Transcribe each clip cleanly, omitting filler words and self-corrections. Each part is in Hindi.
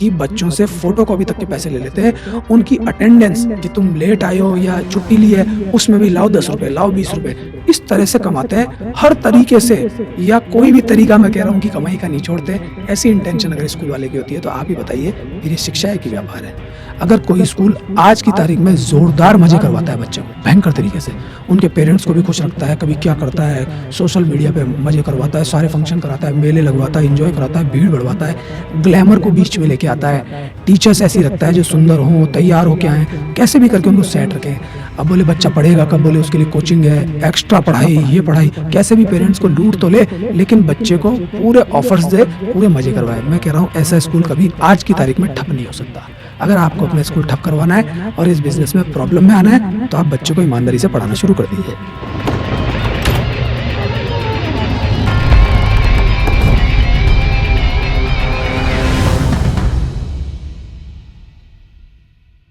कि बच्चों से फ़ोटोकॉपी तक के पैसे ले लेते हैं। उनकी अटेंडेंस कि तुम लेट आए हो या छुट्टी ली है, उसमें भी लाओ ₹10 लाओ ₹20 इस तरह से कमाते हैं, हर तरीके से या कोई भी तरीका मैं कह रहा हूँ कि कमाई का नहीं छोड़ते। ऐसी इंटेंशन अगर स्कूल वाले की होती है तो आप ही बताइए फिर ये शिक्षा है कि व्यापार है? अगर कोई स्कूल आज की तारीख में ज़ोरदार मज़े करवाता है बच्चों को, भयंकर तरीके से, उनके पेरेंट्स को भी खुश रखता है, कभी क्या करता है, सोशल मीडिया पे मज़े करवाता है, सारे फंक्शन कराता है, मेले लगवाता है, एन्जॉय कराता है, भीड़ बढ़वाता है, ग्लैमर को बीच में लेके आता है, टीचर्स ऐसी रखता है जो सुंदर हों, तैयार होके आएँ, कैसे भी करके उनको सेट रखें। अब बोले बच्चा पढ़ेगा कब, बोले उसके लिए कोचिंग है, एक्स्ट्रा पढ़ाई, ये पढ़ाई, कैसे भी पेरेंट्स को लूट तो ले, लेकिन बच्चे को पूरे ऑफर्स दे, पूरे मज़े करवाए। मैं कह रहा हूँ ऐसा स्कूल कभी आज की तारीख में ठप नहीं हो सकता। अगर आपको अपना स्कूल ठप करवाना है और इस बिज़नेस में प्रॉब्लम में आना है, तो आप बच्चों को ईमानदारी से पढ़ाना शुरू कर दीजिए।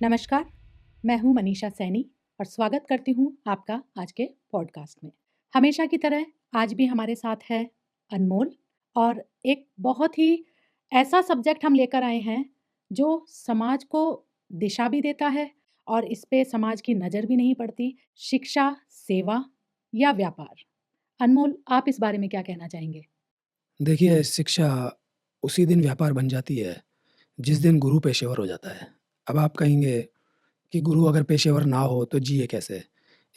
नमस्कार, मैं हूं मनीषा सैनी और स्वागत करती हूं आपका आज के पॉडकास्ट में। हमेशा की तरह आज भी हमारे साथ है अनमोल और एक बहुत ही ऐसा सब्जेक्ट हम लेकर आए हैं जो समाज को दिशा भी देता है और इस पे समाज की नज़र भी नहीं पड़ती। शिक्षा, सेवा या व्यापार। अनमोल, आप इस बारे में क्या कहना चाहेंगे? देखिए, शिक्षा उसी दिन व्यापार बन जाती है, जिस दिन गुरु पेशेवर हो जाता है। अब आप कहेंगे कि गुरु अगर पेशेवर ना हो तो जिए कैसे?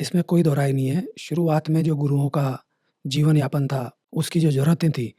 इसमें कोई दो राय नहीं है। शुरुआत में जो गुरुओं का जीवन यापन था, उसकी जो ज़रूरतें थी,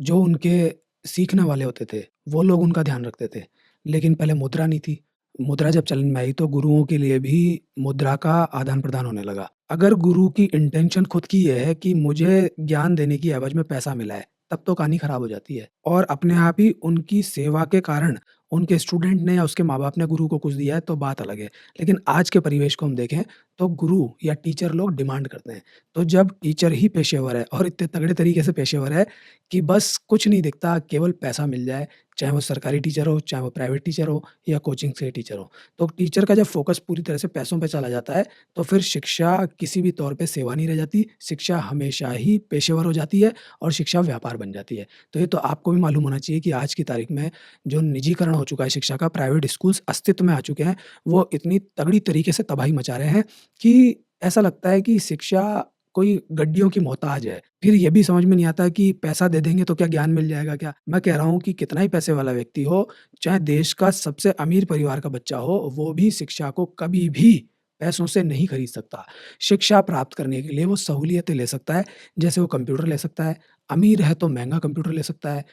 जो उनके सीखने वाले होते थे, वो लोग उनका ध्यान रखते थे। लेकिन पहले मुद्रा नहीं थी। मुद्रा जब चलन में आई तो गुरुओं के लिए भी मुद्रा का आदान-प्रदान होने लगा। अगर गुरु की इंटेंशन खुद की ये है कि मुझे ज्ञान देने की एवज़ में पैसा मिला है, तब तो कहानी खराब हो जाती है। और अपने आप ही उनकी सेवा के कारण उनके स्टूडेंट ने या उसके माँ-बाप ने गुरु को कुछ दिया है तो बात अलग है। लेकिन आज के परिवेश को हम देखें तो गुरु या टीचर लोग डिमांड करते हैं। तो जब टीचर ही पेशेवर है और इतने तगड़े तरीके से पेशेवर है कि बस कुछ नहीं दिखता, केवल पैसा मिल जाए, चाहे वो सरकारी टीचर हो, चाहे वो प्राइवेट टीचर हो या कोचिंग से टीचर हो। तो टीचर का जब फ़ोकस पूरी तरह से पैसों पे चला जाता है, तो फिर शिक्षा किसी भी तौर पे सेवा नहीं रह जाती, शिक्षा हमेशा ही पेशेवर हो जाती है और शिक्षा व्यापार बन जाती है। तो ये तो आपको भी मालूम होना चाहिए कि आज की तारीख में जो निजीकरण हो चुका है शिक्षा का, प्राइवेट स्कूल्स अस्तित्व में आ चुके हैं, वो इतनी तगड़ी तरीके से तबाही मचा रहे हैं कि ऐसा लगता है कि शिक्षा कोई गड्डियों की मोहताज है। फिर ये भी समझ में नहीं आता कि पैसा दे देंगे तो क्या ज्ञान मिल जाएगा क्या? मैं कह रहा हूँ कि कितना ही पैसे वाला व्यक्ति हो, चाहे देश का सबसे अमीर परिवार का बच्चा हो, वो भी शिक्षा को कभी भी पैसों से नहीं खरीद सकता। शिक्षा प्राप्त करने के लिए वो सहूलियतें ले सकता है, जैसे वो कंप्यूटर ले सकता है, अमीर है तो महँगा कंप्यूटर ले सकता है।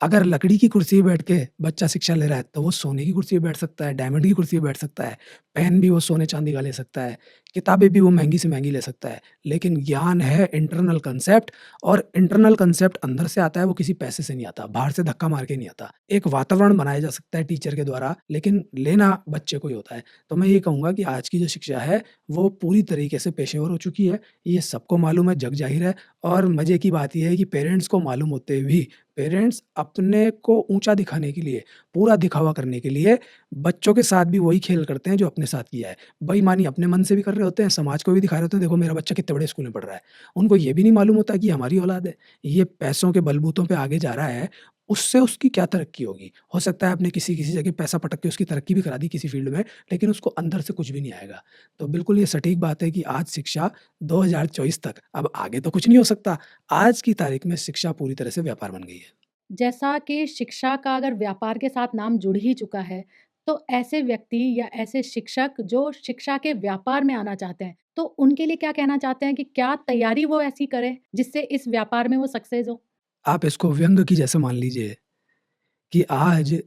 अगर लकड़ी की कुर्सी पे बैठ के बच्चा शिक्षा ले रहा है, तो वो सोने की कुर्सी पे बैठ सकता है, डायमंड की कुर्सी पे बैठ सकता है, पेन भी वो सोने-चांदी का ले सकता है, किताबें भी वो महँगी से महँगी ले सकता है। लेकिन ज्ञान है इंटरनल कांसेप्ट और इंटरनल कांसेप्ट अंदर से आता है, वो किसी पैसे से नहीं आता, बाहर से धक्का मार के नहीं आता। एक वातावरण बनाया जा सकता है टीचर के द्वारा, लेकिन लेना बच्चे को ही होता है। तो मैं ये कहूँगा कि आज की जो शिक्षा है, वो पूरी तरीके से पेशेवर हो चुकी है, ये सबको मालूम है, जग ज़ाहिर है और मज़े की बात ये है कि पेरेंट्स को मालूम होते भी पेरेंट्स अपने को ऊँचा दिखाने के लिए, पूरा दिखावा करने के लिए बच्चों के साथ भी वही खेल करते हैं जो अपने साथ किया है। बेईमानी अपने मन से भी कर रहे होते हैं, समाज को भी दिखा रहे होते हैं, देखो मेरा बच्चा कितने बड़े स्कूल में पढ़ रहा है। उनको ये भी नहीं मालूम होता कि ये हमारी औलाद है। ये पैसों के बलबूतों पे आगे जा रहा है, उससे उसकी क्या तरक्की होगी? हो सकता है आपने किसी-किसी जगह पैसा पटक के उसकी तरक्की भी करा दी किसी फ़ील्ड में, लेकिन उसको अंदर से कुछ भी नहीं आएगा। तो बिल्कुल ये सटीक बात है कि आज शिक्षा 2024 तक, अब आगे तो कुछ नहीं हो सकता। आज की तारीख में शिक्षा पूरी तरह से व्यापार बन गई है। जैसा कि शिक्षा का अगर व्यापार के साथ नाम जुड़ ही चुका है, तो ऐसे व्यक्ति या ऐसे शिक्षक जो शिक्षा के व्यापार में आना चाहते हैं, तो उनके लिए क्या कहना चाहते हैं कि क्या तैयारी वो ऐसी करें, जिससे इस व्यापार में वो सक्सेस हो? आप इसको व्यंग की जैसे मान लीजिए कि आज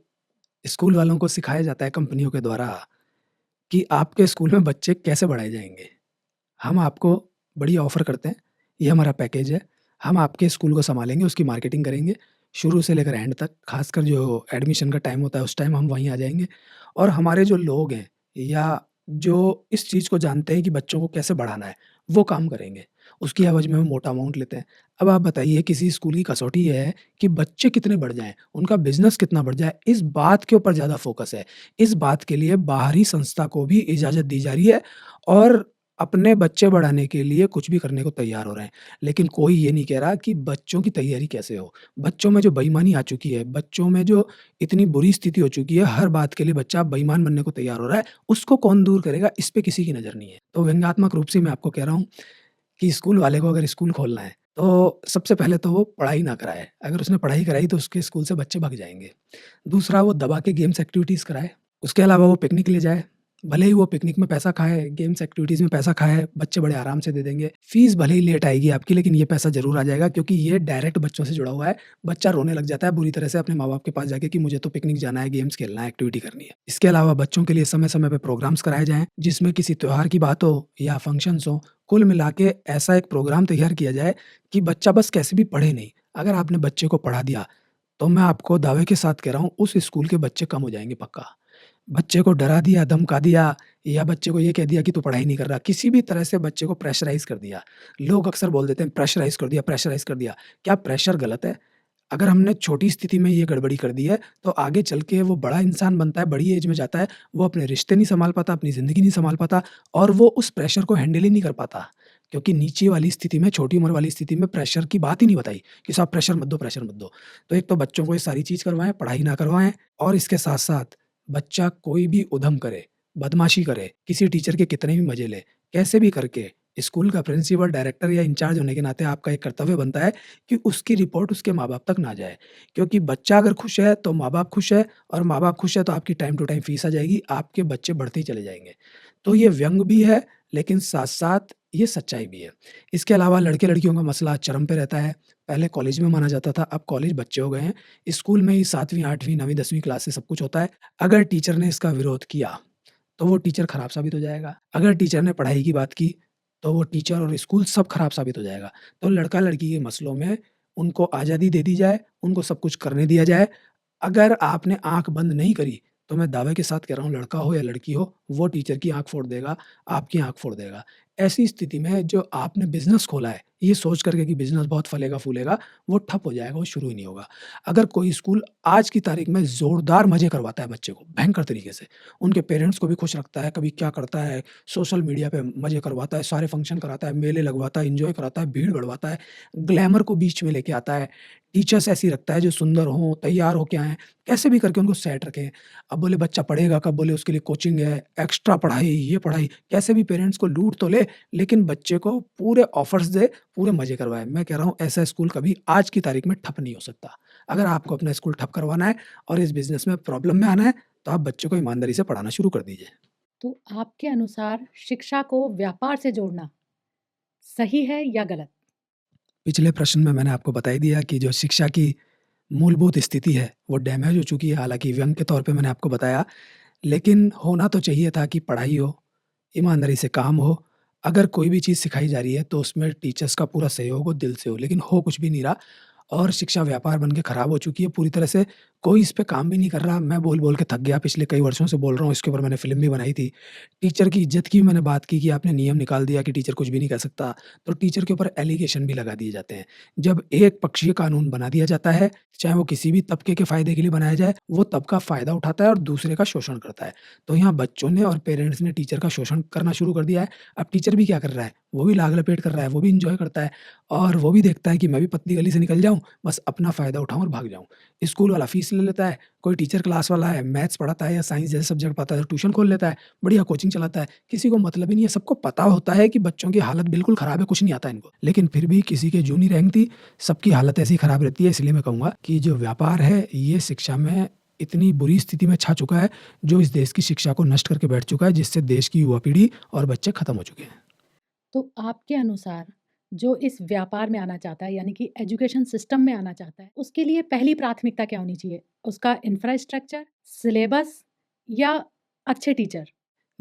स्कूल वालों को सिखाया जाता है कंपनियों के द्वारा कि आपके स्कूल में बच्चे कैसे बढ़ाए जाएँगे। हम आपको बढ़िया ऑफ़र करते हैं, ये हमारा पैकेज है, हम आपके स्कूल को सँभालेंगे, उसकी मार्केटिंग करेंगे, शुरू से लेकर एंड तक, ख़ासकर जो एडमिशन का टाइम होता है, उस टाइम हम वहीं आ जाएँगे और हमारे जो लोग हैं या जो इस चीज़ को जानते हैं कि बच्चों को कैसे बढ़ाना है, वो काम करेंगे। उसकी एवज़ में हम मोटा अमाउंट लेते हैं। अब आप बताइए किसी स्कूल की कसौटी ये है कि बच्चे कितने बढ़ जाएँ, उनका बिज़नेस कितना बढ़ जाए, इस बात के ऊपर ज़्यादा फ़ोकस है। इस बात के लिए बाहरी संस्था को भी इजाज़त दी जा रही है और अपने बच्चे बढ़ाने के लिए कुछ भी करने को तैयार हो रहे हैं। लेकिन कोई ये नहीं कह रहा कि बच्चों की तैयारी कैसे हो? बच्चों में जो बेईमानी आ चुकी है, बच्चों में जो इतनी बुरी स्थिति हो चुकी है, हर बात के लिए बच्चा बेईमान बनने को तैयार हो रहा है, उसको कौन दूर करेगा, इस पे किसी की नज़र नहीं है। तो व्यंग्यात्मक रूप से मैं आपको कह रहा हूँ कि स्कूल वाले को अगर स्कूल खोलना है, तो सबसे पहले तो वो पढ़ाई ना कराए। अगर उसने पढ़ाई कराई तो उसके स्कूल से बच्चे भाग जाएँगे। दूसरा वो दबा के गेम्स एक्टिविटीज़ कराए। उसके अलावा वो पिकनिक ले जाए। भले ही वो पिकनिक में पैसा खाए, गेम्स एक्टिविटीज़ में पैसा खाए, बच्चे बड़े आराम से दे देंगे। फ़ीस भले ही लेट आएगी आपकी, लेकिन ये पैसा ज़रूर आ जाएगा क्योंकि ये डायरेक्ट बच्चों से जुड़ा हुआ है। बच्चा रोने लग जाता है बुरी तरह से अपने माँ-बाप के पास जाके कि मुझे तो पिकनिक जाना है, गेम्स खेलना है, एक्टिविटी करनी है। इसके अलावा बच्चों के लिए समय-समय पे प्रोग्राम्स कराए जाएँ, जिसमें किसी त्योहार की बात हो या फंक्शन्स हों, कुल मिला के ऐसा एक प्रोग्राम तैयार किया जाए कि बच्चा बस कैसे भी पढ़े नहीं। अगर आपने बच्चे को पढ़ा दिया, तो मैं आपको दावे के साथ कह रहा हूँ, उस स्कूल के बच्चे कम हो जाएँगे पक्का। बच्चे को डरा दिया, धमका दिया या बच्चे को ये कह दिया कि तू पढ़ाई नहीं कर रहा, किसी भी तरह से बच्चे को प्रेशराइज़ कर दिया। लोग अक्सर बोल देते हैं प्रेशराइज़ कर दिया, प्रेशराइज़ कर दिया। क्या प्रेशर गलत है? अगर हमने छोटी स्थिति में ये गड़बड़ी कर दी है, तो आगे चल के वो बड़ा इंसान बनता है, बड़ी एज में जाता है, वो अपने रिश्ते नहीं सँभाल पाता, अपनी ज़िंदगी नहीं सँभाल पाता और वो उस प्रेशर को हैंडल ही नहीं कर पाता। क्योंकि नीचे वाली स्थिति में, छोटी उम्र वाली स्थिति में प्रेशर की बात ही नहीं बताई कि साहब प्रेशर मत दो, प्रेशर मत दो। तो एक तो बच्चों को ये सारी चीज़ करवाएँ, पढ़ाई ना करवाएँ और इसके साथ-साथ बच्चा कोई भी उधम करे, बदमाशी करे, किसी टीचर के कितने भी मज़े ले, कैसे भी करके स्कूल का प्रिंसिपल, डायरेक्टर या इंचार्ज होने के नाते आपका एक कर्तव्य बनता है कि उसकी रिपोर्ट उसके माँ-बाप तक ना जाए। क्योंकि बच्चा अगर खुश है, तो माँ-बाप खुश है और माँ-बाप खुश है, तो आपकी टाइम टू टाइम फ़ीस आ जाएगी, आपके बच्चे बढ़ते ही चले जाएँगे। तो ये व्यंग भी है, लेकिन साथ-साथ ये सच्चाई भी है। इसके अलावा लड़के-लड़कियों का मसला चरम पे रहता है। पहले कॉलेज में माना जाता था, अब कॉलेज बच्चे हो गए हैं। स्कूल में ही 7वीं, 8वीं, 9वीं, 10वीं क्लास से सब कुछ होता है। अगर टीचर ने इसका विरोध किया, तो वो टीचर खराब साबित हो जाएगा। अगर टीचर ने पढ़ाई की बात की, तो वो टीचर और स्कूल सब खराब साबित हो जाएगा। तो लड़का-लड़की के मसलों में उनको आज़ादी दे दी जाए, उनको सब कुछ करने दिया जाए। अगर आपने आँख बंद नहीं करी, तो मैं दावे के साथ कह रहा हूँ लड़का हो या लड़की हो, वो टीचर की आँख फोड़ देगा, आपकी आँख फोड़ देगा। ऐसी स्थिति में जो आपने बिज़नेस खोला है, ये सोच कर के कि बिज़नेस बहुत फलेगा-फूलेगा, वो ठप हो जाएगा, वो शुरू ही नहीं होगा। अगर कोई स्कूल आज की तारीख में ज़ोरदार मज़े करवाता है बच्चे को, भयंकर तरीके से, उनके पेरेंट्स को भी खुश रखता है, कभी क्या करता है, सोशल मीडिया पे मज़े करवाता है, सारे फंक्शन कराता है, मेले लगवाता है, एन्जॉय कराता है, भीड़ बढ़वाता है, ग्लैमर को बीच में लेके आता है, टीचर्स ऐसी रखता है जो सुंदर हों, तैयार होके आएँ, कैसे भी करके उनको सेट रखें। अब बोले बच्चा पढ़ेगा कब, बोले उसके लिए कोचिंग है, एक्स्ट्रा पढ़ाई, ये पढ़ाई, कैसे भी पेरेंट्स को लूट तो ले, लेकिन बच्चे को पूरे ऑफर्स दे, पूरे मज़े करवाए। मैं कह रहा हूँ ऐसा स्कूल कभी आज की तारीख में ठप नहीं हो सकता। अगर आपको अपना स्कूल ठप करवाना है और इस बिज़नेस में प्रॉब्लम में आना है, तो आप बच्चों को ईमानदारी से पढ़ाना शुरू कर दीजिए। तो आपके अनुसार शिक्षा को व्यापार से जोड़ना सही है या गलत? पिछले प्रश्न में मैंने आपको बता ही दिया कि जो शिक्षा की मूलभूत स्थिति है, वो डैमेज हो चुकी है। हालाँकि व्यंग के तौर पे मैंने आपको बताया, लेकिन होना तो चाहिए था कि पढ़ाई हो, ईमानदारी से काम हो। अगर कोई भी चीज़ सिखाई जा रही है, तो उसमें टीचर्स का पूरा सहयोग हो, दिल से हो, लेकिन हो कुछ भी नहीं रहा और शिक्षा व्यापार बन के खराब हो चुकी है पूरी तरह से। कोई इस पे काम भी नहीं कर रहा। मैं बोल-बोल के थक गया, पिछले कई वर्षों से बोल रहा हूँ, इसके ऊपर मैंने फ़िल्म भी बनाई थी। टीचर की इज़्ज़त की मैंने बात की कि आपने नियम निकाल दिया कि टीचर कुछ भी नहीं कह सकता, तो टीचर के ऊपर एलिगेशन भी लगा दिए जाते हैं। जब एक पक्षीय कानून बना दिया जाता है, चाहे वो किसी भी तबके के फ़ायदे के लिए बनाया जाए, वो तबका फ़ायदा उठाता है और दूसरे का शोषण करता है। तो यहाँ बच्चों ने और पेरेंट्स ने टीचर का शोषण करना शुरू कर दिया है। अब टीचर भी क्या कर रहा है, वो भी लाग-लपेट कर रहा है, वो भी एन्जॉय करता है और वो भी देखता है कि मैं भी पतली गली से निकल जाऊँ, बस अपना फ़ायदा उठाऊँ और भाग जाऊँ। स्कूल वाला फ़ीस ले लेता है, कोई टीचर क्लास वाला है, मैथ्स पढ़ाता है या साइंस जैसे सब्जेक्ट पढ़ाता है तो ट्यूशन खोल लेता है, बढ़िया कोचिंग चलाता है। किसी को मतलब ही नहीं है, सबको पता होता है कि बच्चों की हालत बिल्कुल ख़राब है, कुछ नहीं आता इनको। लेकिन फिर भी किसी के जूँ नहीं रेंगती, सबकी हालत ऐसी ख़राब रहती है। इसलिए मैं कहूँगा कि जो व्यापार है, ये शिक्षा में इतनी बुरी स्थिति में छा चुका है, जो इस देश की शिक्षा को नष्ट करके बैठ चुका है, जिससे देश की युवा पीढ़ी और बच्चे खत्म हो चुके हैं। तो आपके अनुसार जो इस व्यापार में आना चाहता है यानी कि एजुकेशन सिस्टम में आना चाहता है, उसके लिए पहली प्राथमिकता क्या होनी चाहिए? उसका इंफ्रास्ट्रक्चर, सिलेबस या अच्छे टीचर?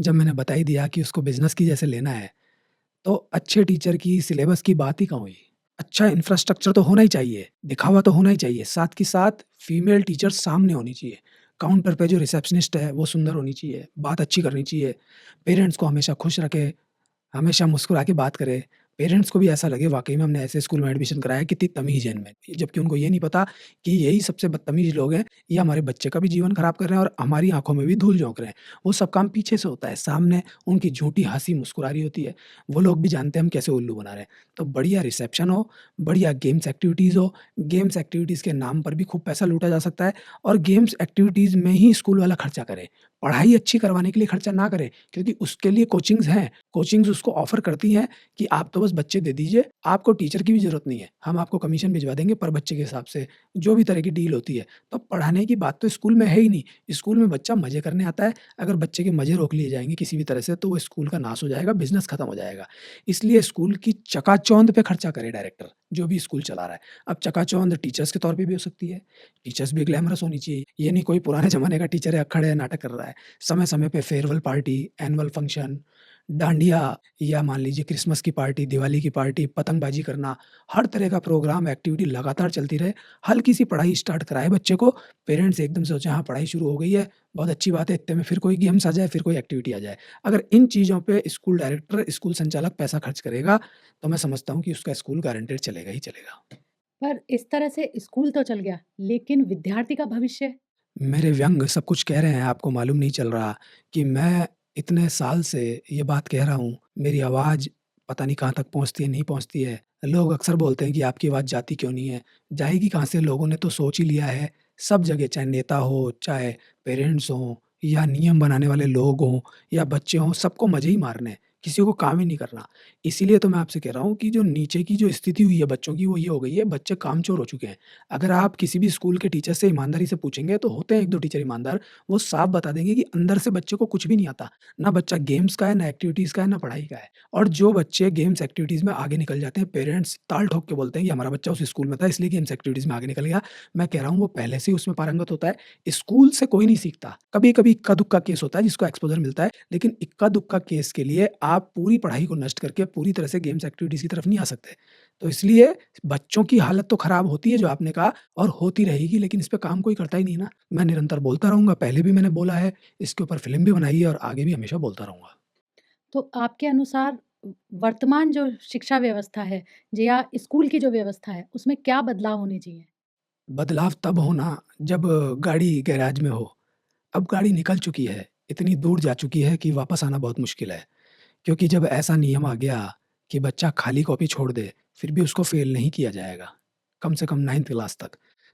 जब मैंने बता ही दिया कि उसको बिज़नेस की जैसे लेना है, तो अच्छे टीचर की सिलेबस की बात ही कहाँ हुई? अच्छा इंफ्रास्ट्रक्चर तो होना ही चाहिए, दिखावा तो होना ही चाहिए, साथ के साथ फीमेल टीचर्स सामने होनी चाहिए। काउंटर पे जो रिसेप्शनिस्ट है, वो सुंदर होनी चाहिए, बात अच्छी करनी चाहिए, पेरेंट्स को हमेशा खुश रखे, हमेशा मुस्कुरा के बात करे, पेरेंट्स को भी ऐसा लगे वाक़ई में हमने ऐसे स्कूल में एडमिशन कराया, कितनी तमीज़ है इनमें। जबकि उनको ये नहीं पता कि यही सबसे बदतमीज़ लोग हैं, ये हमारे बच्चे का भी जीवन ख़राब कर रहे हैं और हमारी आँखों में भी धूल झोंक रहे हैं। वो सब काम पीछे से होता है, सामने उनकी झूठी हँसी मुस्कुराहट होती है। वो लोग भी जानते हैं हम कैसे उल्लू बना रहे हैं। तो बढ़िया रिसेप्शन हो, बढ़िया गेम्स एक्टिविटीज़ हो, गेम्स एक्टिविटीज़ के नाम पर भी खूब पैसा लूटा जा सकता है और गेम्स एक्टिविटीज़ में ही स्कूल वाला खर्चा करे। पढ़ाई अच्छी करवाने के लिए खर्चा ना करे, क्योंकि उसके लिए कोचिंग्स हैं। कोचिंग्स उसको ऑफ़र करती हैं कि आप तो बस बच्चे दे दीजिए, आपको टीचर की भी ज़रूरत नहीं है। हम आपको कमीशन भिजवा देंगे पर बच्चे के हिसाब से, जो भी तरह की डील होती है। तो पढ़ाने की बात तो स्कूल में है ही नहीं। स्कूल में बच्चा मज़े करने आता है, अगर बच्चे के मज़े रोक लिए जाएँगे किसी भी तरह से तो वो स्कूल का नाश हो जाएगा, बिज़नेस खत्म हो जाएगा। इसलिए स्कूल की चकाचौंध पे खर्चा करे डायरेक्टर, जो भी स्कूल चला रहा है। अब चकाचौंध टीचर्स के तौर पे भी हो सकती है। टीचर्स भी ग्लैमरस होनी चाहिए। ये नहीं कोई पुराने ज़माने का टीचर है, अक्खड़ है, नाटक कर रहा है। समय-समय पे farewell party, annual function, dandiya या मान लीजिए क्रिसमस की पार्टी, दिवाली की पार्टी, पतंगबाजी करना, हर तरह का प्रोग्राम, एक्टिविटी लगातार चलती रहे। हल्की-सी पढ़ाई स्टार्ट कराए बच्चे को, पेरेंट्स एकदम से सोचे हाँ, पढ़ाई शुरू हो गई है, बहुत अच्छी बात है, इतने में फिर कोई गेम्स आ जाए, फिर कोई एक्टिविटी आ जाए। अगर इन चीज़ों पे स्कूल डायरेक्टर, स्कूल संचालक पैसा खर्च करेगा, तो मैं समझता हूँ कि उसका स्कूल गारंटेड चलेगा ही चलेगा। पर इस तरह से स्कूल तो चल गया, लेकिन विद्यार्थी का भविष्य? मेरे व्यंग सब कुछ कह रहे हैं, आपको मालूम नहीं चल रहा कि मैं इतने साल से ये बात कह रहा हूँ, मेरी आवाज़ पता नहीं कहाँ तक पहुँचती है, नहीं पहुँचती है। लोग अक्सर बोलते हैं कि आपकी आवाज़ जाती क्यों नहीं है? जाएगी कहाँ से? लोगों ने तो सोच ही लिया है, सब जगह चाहे नेता हो, चाहे पेरेंट्स हों या नियम बनाने वाले लोग हों या बच्चे हों, सबको मज़े ही मारने हैं, किसी को काम ही नहीं करना। इसीलिए तो मैं आपसे कह रहा हूँ कि जो नीचे की जो स्थिति हुई है बच्चों की, वो ये हो गई है, बच्चे कामचोर हो चुके हैं। अगर आप किसी भी स्कूल के टीचर से ईमानदारी से पूछेंगे तो होते हैं 1-2 टीचर ईमानदार, वो साफ बता देंगे कि अंदर से बच्चे को कुछ भी नहीं आता। ना बच्चा गेम्स का है, ना एक्टिविटीज़ का है, ना पढ़ाई का है। और जो बच्चे गेम्स एक्टिविटीज़ में आगे निकल जाते हैं, पेरेंट्स ताल ठोक के बोलते हैं कि हमारा बच्चा उस स्कूल में था इसलिए गेम्स एक्टिविटीज़ में आगे निकल गया। मैं कह रहा हूँ वो पहले से ही उसमें पारंगत होता है। स्कूल से कोई नहीं सीखता। कभी-कभी इक्का-दुक्का केस होता है जिसको एक्सपोज़र मिलता है, लेकिन इक्का-दुक्का केस के लिए आप पूरी पढ़ाई को नष्ट करके पूरी तरह से गेम्स एक्टिविटीज़ की तरफ नहीं आ सकते। तो इसलिए बच्चों की हालत तो खराब होती है जो आपने कहा और होती रहेगी, लेकिन इस पे काम कोई करता ही नहीं ना। मैं निरंतर बोलता रहूँगा, पहले भी मैंने बोला है, इसके ऊपर फ़िल्म भी बनाई है और आगे भी हमेशा बोलता रहूँगा। तो आपके अनुसार वर्तमान जो शिक्षा व्यवस्था है या स्कूल की जो व्यवस्था है, उसमें क्या बदलाव होने चाहिए? बदलाव तब होना जब गाड़ी गैराज में हो। अब गाड़ी निकल चुकी है, इतनी दूर जा चुकी है कि वापस आना बहुत मुश्किल है। क्योंकि जब ऐसा नियम आ गया कि बच्चा खाली कॉपी छोड़ दे, फिर भी उसको फ़ेल नहीं किया जाएगा, कम से कम 9th क्लास तक।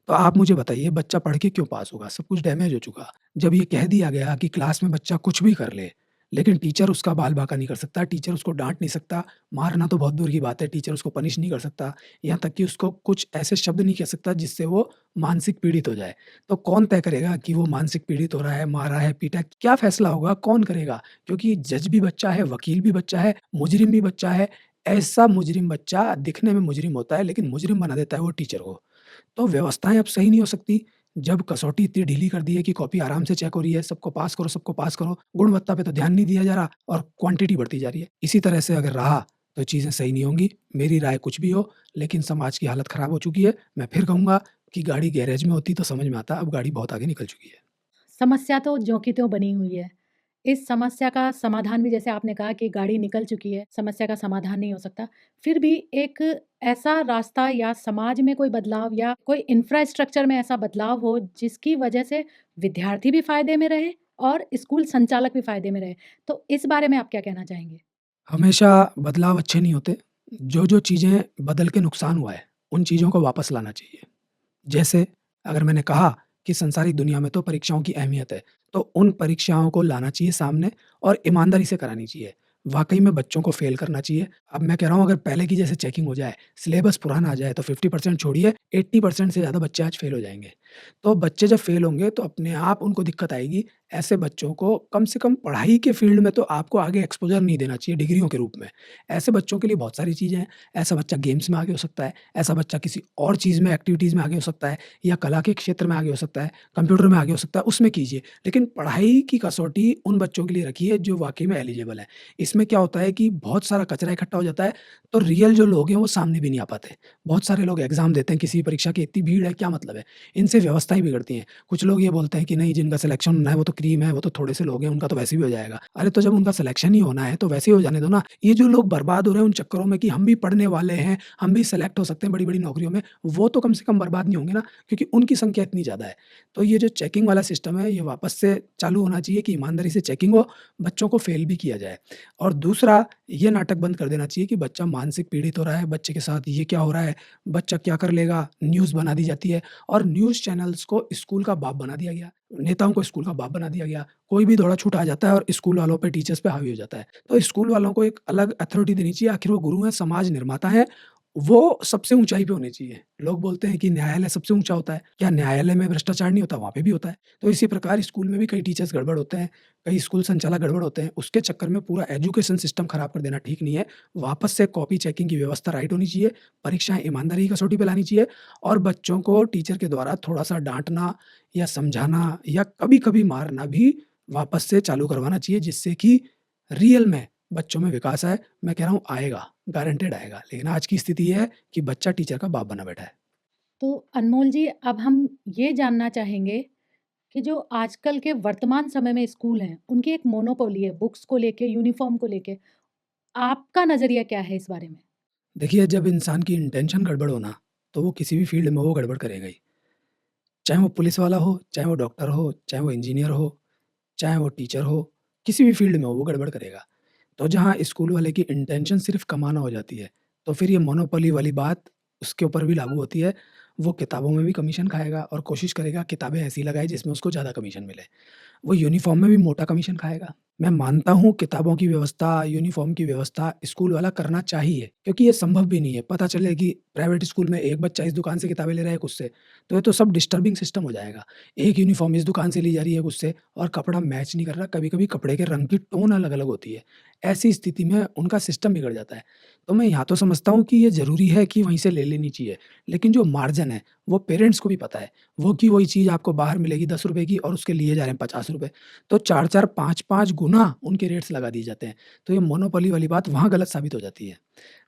तो आप मुझे बताइए बच्चा पढ़ के क्यों पास होगा? सब कुछ डैमेज हो चुका। जब ये कह दिया गया कि क्लास में बच्चा कुछ भी कर ले, लेकिन टीचर उसका बाल-बाका नहीं कर सकता, टीचर उसको डाँट नहीं सकता, मारना तो बहुत दूर की बात है, टीचर उसको पनिश नहीं कर सकता, यहाँ तक कि उसको कुछ ऐसे शब्द नहीं कह सकता जिससे वो मानसिक पीड़ित हो जाए। तो कौन तय करेगा कि वो मानसिक पीड़ित हो रहा है, मारा है, पीटा है? क्या फ़ैसला होगा? कौन करेगा? क्योंकि जज भी बच्चा है, वकील भी बच्चा है, मुजरिम भी बच्चा है। ऐसा मुजरिम बच्चा दिखने में मुजरिम होता है, लेकिन मुजरिम बना देता है वो टीचर को। तो व्यवस्थाएँ अब सही नहीं हो सकती। जब कसौटी इतनी ढीली कर दी है कि कॉपी आराम से चेक हो रही है, सबको पास करो, गुणवत्ता पे तो ध्यान नहीं दिया जा रहा और क्वांटिटी बढ़ती जा रही है। इसी तरह से अगर रहा, तो चीज़ें सही नहीं होंगी। मेरी राय कुछ भी हो, लेकिन समाज की हालत खराब हो चुकी है। मैं फिर कहूँगा कि गाड़ी गैरेज में होती तो समझ में आता, अब गाड़ी बहुत आगे निकल चुकी है। समस्या तो ज्यों की त्यों बनी हुई है। इस समस्या का समाधान भी जैसे आपने कहा कि गाड़ी निकल चुकी है, समस्या का समाधान नहीं हो सकता। फिर भी एक ऐसा रास्ता या समाज में कोई बदलाव या कोई इंफ्रास्ट्रक्चर में ऐसा बदलाव हो जिसकी वजह से विद्यार्थी भी फ़ायदे में रहे और स्कूल संचालक भी फ़ायदे में रहे। तो इस बारे में आप क्या कहना चाहेंगे? हमेशा बदलाव अच्छे नहीं होते। जो-जो चीज़ें बदल के नुकसान हुआ है, उन चीज़ों को वापस लाना चाहिए। जैसे अगर मैंने कहा कि सांसारिक दुनिया में तो परीक्षाओं की अहमियत है, तो उन परीक्षाओं को लाना चाहिए सामने और ईमानदारी से करानी चाहिए। वाक़ई में बच्चों को फ़ेल करना चाहिए। अब मैं कह रहा हूँ अगर पहले की जैसे चेकिंग हो जाए, सिलेबस पुराना आ जाए तो 50% छोड़िए 80% से ज़्यादा बच्चे आज फ़ेल हो जाएँगे। तो बच्चे जब फ़ेल होंगे तो अपने आप उनको दिक्कत आएगी। ऐसे बच्चों को कम से कम पढ़ाई के फ़ील्ड में तो आपको आगे एक्सपोज़र नहीं देना चाहिए डिग्रियों के रूप में। ऐसे बच्चों के लिए बहुत सारी चीज़ें हैं। ऐसा बच्चा गेम्स में आगे हो सकता है, ऐसा बच्चा किसी और चीज़ में एक्टिविटीज़ में आगे हो सकता है या कला के क्षेत्र में आगे हो सकता है, कंप्यूटर में आगे हो सकता है, उसमें कीजिए। लेकिन पढ़ाई की कसौटी उन बच्चों के लिए रखिए जो वाक़ई में एलिजिबल हैं। इसमें क्या होता है कि बहुत सारा कचरा इकट्ठा हो जाता है, तो रियल जो लोग हैं वो सामने भी नहीं आ पाते। बहुत सारे लोग एग्ज़ाम देते हैं, किसी परीक्षा की इतनी भीड़ है, क्या मतलब है? इनसे व्यवस्थाएँ बिगड़ती हैं। कुछ लोग ये बोलते हैं कि नहीं जिनका सिलेक्शन होना है वो तो क्रीम है वो तो थोड़े से लोग हैं, उनका तो वैसे भी हो जाएगा। अरे तो जब उनका सिलेक्शन ही होना है तो वैसे ही हो जाने दो ना। ये जो लोग बर्बाद हो रहे हैं उन चक्करों में कि हम भी पढ़ने वाले हैं, हम भी सेलेक्ट हो सकते हैं बड़ी-बड़ी नौकरियों में, वो तो कम से कम बर्बाद नहीं होंगे ना, क्योंकि उनकी संख्या इतनी ज़्यादा है। तो ये जो चेकिंग वाला सिस्टम है ये वापस से चालू होना चाहिए कि ईमानदारी से चेकिंग हो, बच्चों को फेल भी किया जाए। और दूसरा ये नाटक बंद कर देना चाहिए कि बच्चा मानसिक पीड़ित हो रहा है, बच्चे के साथ ये क्या हो रहा है, बच्चा क्या कर लेगा, न्यूज़ बना दी जाती है और न्यूज़ चैनल्स को स्कूल का बाप बना दिया गया, नेताओं को स्कूल का बाप बना दिया गया। कोई भी दौड़ा-छूट आ जाता है और स्कूल वालों पे, टीचर्स पे हावी हो जाता है। तो स्कूल वालों को एक अलग अथॉरिटी देनी चाहिए, आखिर वो गुरु हैं, समाज निर्माता हैं, वो सबसे ऊँचाई पे होने चाहिए। लोग बोलते हैं कि न्यायालय सबसे ऊँचा होता है, क्या न्यायालय में भ्रष्टाचार नहीं होता? वहाँ पे भी होता है। तो इसी प्रकार स्कूल में भी कई टीचर्स गड़बड़ होते हैं, कई स्कूल संचालक गड़बड़ होते हैं, उसके चक्कर में पूरा एजुकेशन सिस्टम खराब कर देना ठीक नहीं है। वापस से कॉपी चेकिंग की व्यवस्था राइट होनी चाहिए, परीक्षाएँ ईमानदारी की कसौटी पे लानी चाहिए और बच्चों को टीचर के द्वारा थोड़ा-सा डाँटना या समझाना या कभी-कभी मारना भी वापस से चालू करवाना चाहिए, जिससे कि रियल में बच्चों में विकास आए। मैं कह रहा हूँ आएगा, गारंटेड आएगा। लेकिन आज की स्थिति ये है कि बच्चा टीचर का बाप बना बैठा है। तो अनमोल जी, अब हम ये जानना चाहेंगे कि जो आजकल के वर्तमान समय में स्कूल हैं, उनकी एक मोनोपोली है बुक्स को लेके, यूनिफ़ॉर्म को लेके। आपका नज़रिया क्या है इस बारे में? देखिए, जब इंसान की इंटेंशन गड़बड़ हो ना, तो वो किसी भी फ़ील्ड में वो गड़बड़ करेगा ही। चाहे वो पुलिस वाला हो, चाहे वो डॉक्टर हो, चाहे वो इंजीनियर हो, चाहे वो टीचर हो, किसी भी फ़ील्ड में हो वो गड़बड़ करेगा। तो जहाँ स्कूल वाले की इंटेंशन सिर्फ़ कमाना हो जाती है, तो फिर ये मोनोपोली वाली बात उसके ऊपर भी लागू होती है। वो किताबों में भी कमीशन खाएगा और कोशिश करेगा किताबें ऐसी लगाए जिसमें उसको ज़्यादा कमीशन मिले। वो यूनिफ़ॉर्म में भी मोटा कमीशन खाएगा। मैं मानता हूँ किताबों की व्यवस्था, यूनिफ़ॉर्म की व्यवस्था स्कूल वाला करना चाहिए, क्योंकि ये संभव भी नहीं है। पता चले कि प्राइवेट स्कूल में एक बच्चा इस दुकान से किताबें ले रहा है, एक उससे, तो ये तो सब डिस्टर्बिंग सिस्टम हो जाएगा। एक यूनिफ़ॉर्म इस दुकान से ली जा रही है, एक उससे और कपड़ा मैच नहीं कर रहा, कभी-कभी कपड़े के रंग की टोन अलग-अलग होती है। ऐसी स्थिति में उनका सिस्टम बिगड़ जाता है। तो मैं यहाँ तो समझता हूँ कि ये ज़रूरी है कि वहीं से ले लेनी चाहिए, लेकिन जो मार्जिन है, वो पेरेंट्स को भी पता है। वो कि वही चीज़ आपको बाहर मिलेगी ₹10 की और उसके लिए जा रहे हैं ₹50, तो 4-4 5-5 गुना उनके रेट्स लगा दिए जाते हैं। तो ये मोनोपोली वाली बात वहाँ गलत साबित हो जाती है।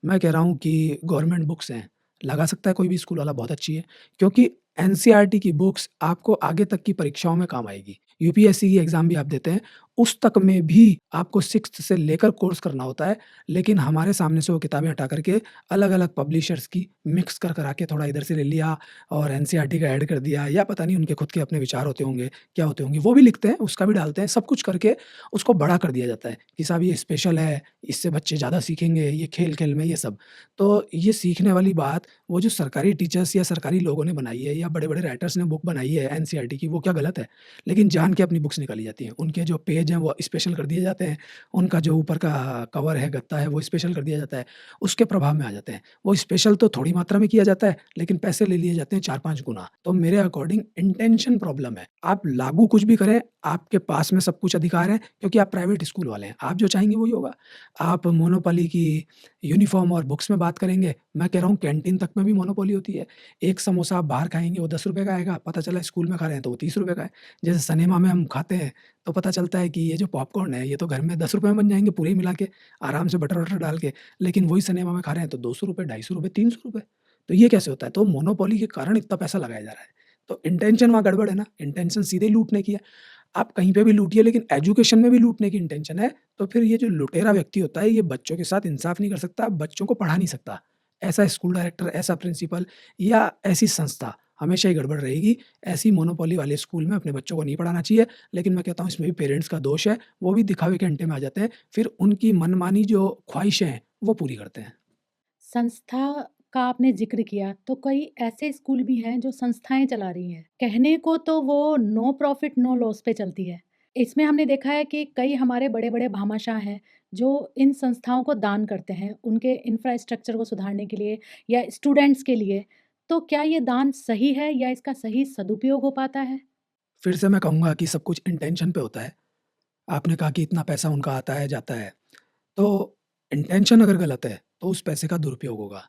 मैं कह रहा हूँ कि गवर्नमेंट बुक्स हैं, लगा सकता है कोई भी स्कूल वाला, बहुत अच्छी है, क्योंकि एनसीईआरटी की बुक्स आपको आगे तक की परीक्षाओं में काम आएगी। यूपीएससी की एग्ज़ाम भी आप देते हैं, उस तक में भी आपको 6th से लेकर कोर्स करना होता है, लेकिन हमारे सामने से वो किताबें हटा कर के अलग-अलग पब्लिशर्स की मिक्स कर करा के थोड़ा इधर से ले लिया और एनसीईआरटी का ऐड कर दिया, या पता नहीं उनके खुद के अपने विचार होते होंगे, क्या होते होंगे, वो भी लिखते हैं, उसका भी डालते हैं, सब कुछ करके उसको बड़ा कर दिया जाता है कि साहब ये स्पेशल है, इससे बच्चे ज़्यादा सीखेंगे, ये खेल-खेल में ये सब। तो ये सीखने वाली बात वो जो सरकारी टीचर्स या सरकारी लोगों ने बनाई है या बड़े-बड़े राइटर्स ने बुक बनाई है एनसीईआरटी की, वो क्या गलत है? लेकिन जान के अपनी बुक्स निकाली जाती हैं। उनके जो पेज हैं वो स्पेशल कर दिए जाते हैं, उनका जो ऊपर का कवर है, गत्ता है, वो स्पेशल कर दिया जाता है, उसके प्रभाव में आ जाते हैं। वो स्पेशल तो थोड़ी मात्रा में किया जाता है, लेकिन पैसे ले लिए जाते हैं 4-5 गुना। तो मेरे अकॉर्डिंग इंटेंशन प्रॉब्लम है। आप लागू कुछ भी करें, आपके पास में सब कुछ अधिकार है, क्योंकि आप प्राइवेट स्कूल वाले हैं। आप जो चाहेंगे वही होगा। आप मोनोपोली की यूनिफ़ॉर्म और बुक्स में बात करेंगे, मैं कह रहा हूँ कैंटीन तक में भी मोनोपोली होती है। एक समोसा आप बाहर खाएँगे वो ₹10 का आएगा, पता चला स्कूल में खा रहे हैं तो वो ₹30 का है। जैसे सिनेमा में हम खाते हैं, तो पता चलता है कि ये जो पॉपकॉर्न है, ये तो घर में ₹10 में बन जाएँगे पूरे मिला के, आराम से बटर-वटर डाल के। लेकिन वही सिनेमा में खा रहे हैं तो ₹200, ₹250, ₹300। तो ये कैसे होता है? तो मोनोपोली के कारण इतना पैसा लगाया जा रहा है। तो इंटेंशन वहाँ गड़बड़ है ना, इंटेंशन सीधे लूटने की है। आप कहीं पे भी लूटिए, लेकिन एजुकेशन में भी लूटने की इंटेंशन है, तो फिर ये जो लुटेरा व्यक्ति होता है, ये बच्चों के साथ इंसाफ नहीं कर सकता, बच्चों को पढ़ा नहीं सकता। ऐसा स्कूल डायरेक्टर, ऐसा प्रिंसिपल या ऐसी संस्था हमेशा ही गड़बड़ रहेगी। ऐसी मोनोपोली वाले स्कूल में अपने बच्चों को नहीं पढ़ाना चाहिए, लेकिन मैं कहता हूँ इसमें भी पेरेंट्स का दोष है, वो भी दिखावे के अड्डे में आ जाते हैं, फिर उनकी मनमानी जो ख्वाहिशें हैं, वो पूरी करते हैं। संस्था का आपने ज़िक्र किया, तो कई ऐसे स्कूल भी हैं जो संस्थाएँ चला रही हैं। कहने को तो वो नो प्रॉफ़िट नो लॉस पे चलती है। इसमें हमने देखा है कि कई हमारे बड़े-बड़े भामाशाह हैं, जो इन संस्थाओं को दान करते हैं, उनके इंफ्रास्ट्रक्चर को सुधारने के लिए या स्टूडेंट्स के लिए। तो क्या ये दान सही है या इसका सही सदुपयोग हो पाता है? फिर से मैं कहूँगा कि सब कुछ इंटेंशन पे होता है। आपने कहा कि इतना पैसा उनका आता है, जाता है। तो इंटेंशन अगर गलत है, तो उस पैसे का दुरुपयोग होगा।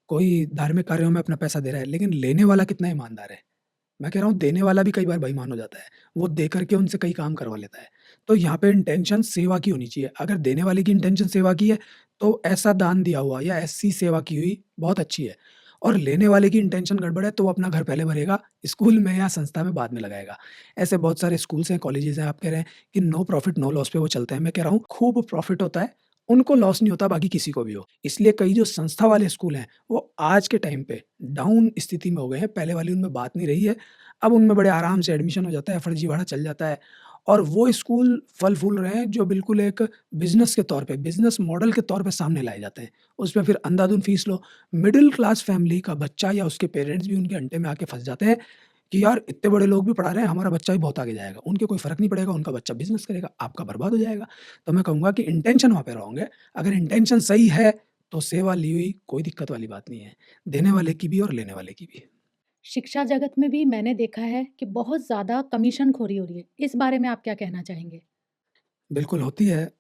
कोई धार्मिक कार्यों में अपना पैसा दे रहा है, लेकिन लेने वाला कितना ईमानदार है? मैं कह रहा हूँ देने वाला भी कई बार बेईमान हो जाता है। वो दे कर के उनसे कई काम करवा लेता है। तो यहाँ पे इंटेंशन सेवा की होनी चाहिए। अगर देने वाले की इंटेंशन सेवा की है, तो ऐसा दान दिया हुआ या ऐसी सेवा की हुई बहुत अच्छी है। और लेने वाले की इंटेंशन गड़बड़ है तो वो अपना घर पहले भरेगा, स्कूल में या संस्था में बाद में लगाएगा। ऐसे बहुत सारे स्कूल्स हैं, कॉलेजेज़ हैं, आप कह रहे हैं कि नो प्रॉफिट नो लॉस पे वो चलते हैं। मैं कह रहा हूँ खूब प्रॉफिट होता है, उनको लॉस नहीं होता, बाकी किसी को भी हो। इसलिए कई जो संस्था वाले स्कूल हैं, वो आज के टाइम पे डाउन स्थिति में हो गए हैं, पहले वाली उनमें बात नहीं रही है। अब उनमें बड़े आराम से एडमिशन हो जाता है, फर्जीवाड़ा चल जाता है और वो स्कूल फल-फूल रहे हैं जो बिल्कुल एक बिज़नेस के तौर पे, बिज़नेस मॉडल के तौर पे सामने लाए जाते हैं। उसमें फिर अंधाधुंध फीस लो। मिडल क्लास फैमिली का बच्चा या उसके पेरेंट्स भी उनके अड्डे में आके फँस जाते हैं कि यार इतने बड़े लोग भी पढ़ा रहे हैं, हमारा बच्चा भी बहुत आगे जाएगा। उनके कोई फ़र्क नहीं पड़ेगा, उनका बच्चा बिज़नेस करेगा, आपका बर्बाद हो जाएगा। तो मैं कहूँगा कि इंटेंशन वहाँ पे रॉन्ग है। अगर इंटेंशन सही है, तो सेवा ली हुई कोई दिक्कत वाली बात नहीं है। देने वाले की भी और लेने वाले की भी। शिक्षा जगत में भी मैंने देखा है कि बहुत ज़्यादा कमीशनखोरी हो रही है। इस बारे में आप क्या कहना चाहेंगे? बिल्कुल होती है।